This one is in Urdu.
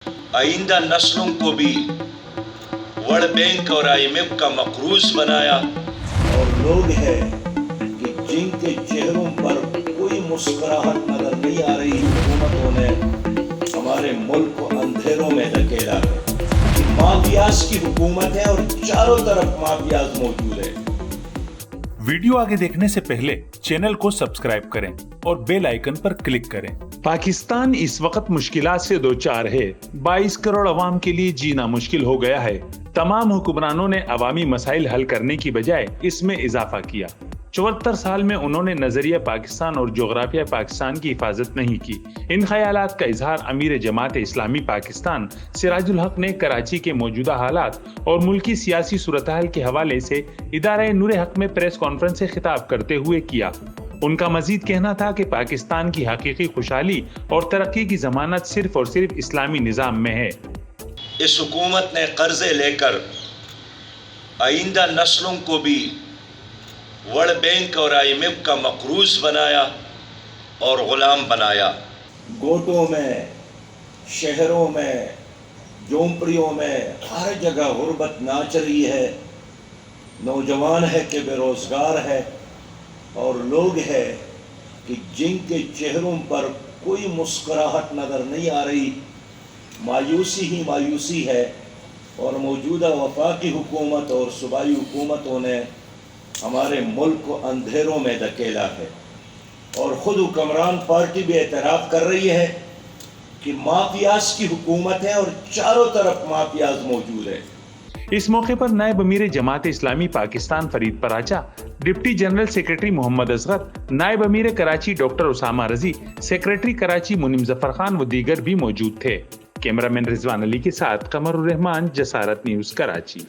آئندہ نسلوں کو بھی ورلڈ بینک اور IMF کا مقروض بنایا، اور لوگ ہیں کہ جن کے چہروں پر کوئی مسکراہٹ نظر نہیں آ رہی حکومتوں نے ہمارے ملک کو اندھیروں میں دھکیلا ہے۔ مافیاز کی حکومت ہے اور چاروں طرف مافیاز موجود ہیں۔ ویڈیو آگے دیکھنے سے پہلے چینل کو سبسکرائب کریں اور بیل آئیکن پر کلک کریں۔ پاکستان اس وقت مشکلات سے دوچار ہے۔ 22 کروڑ عوام کے لیے جینا مشکل ہو گیا ہے۔ تمام حکمرانوں نے عوامی مسائل حل کرنے کی بجائے اس میں اضافہ کیا۔ 74 سال میں انہوں نے نظریہ پاکستان اور جغرافیہ پاکستان کی حفاظت نہیں کی۔ ان خیالات کا اظہار امیر جماعت اسلامی پاکستان سراج الحق نے کراچی کے موجودہ حالات اور ملکی سیاسی صورتحال کے حوالے سے ادارہ نور حق میں پریس کانفرنس سے خطاب کرتے ہوئے کیا۔ ان کا مزید کہنا تھا کہ پاکستان کی حقیقی خوشحالی اور ترقی کی ضمانت صرف اور صرف اسلامی نظام میں ہے۔ اس حکومت نے قرضے لے کر آئندہ نسلوں کو بھی ورلڈ بینک اور IMF کا مقروض بنایا اور غلام بنایا۔ گوٹوں میں، شہروں میں، جھونپڑیوں میں ہر جگہ غربت ناچ رہی ہے۔ نوجوان ہے کہ بے روزگار ہے، اور لوگ ہیں کہ جن کے چہروں پر کوئی مسکراہٹ نظر نہیں آ رہی، مایوسی ہی مایوسی ہے۔ اور موجودہ وفاقی حکومت اور صوبائی حکومتوں نے ہمارے ملک کو اندھیروں میں دھکیلا ہے، اور خود حکمران پارٹی بھی اعتراف کر رہی ہے کہ مافیاز کی حکومت ہے اور چاروں طرف مافیاز موجود ہیں۔ اس موقع پر نائب امیر Jamaat Islami Pakistan Farid Paracha, deputy general secretary Muhammad Asghar, نائب امیر کراچی ڈاکٹر اسامہ رضی، سیکریٹری کراچی منیم ظفر خان و دیگر بھی موجود تھے۔ کیمرہ مین رضوان علی کے ساتھ قمر الرحمان، جسارت نیوز، کراچی۔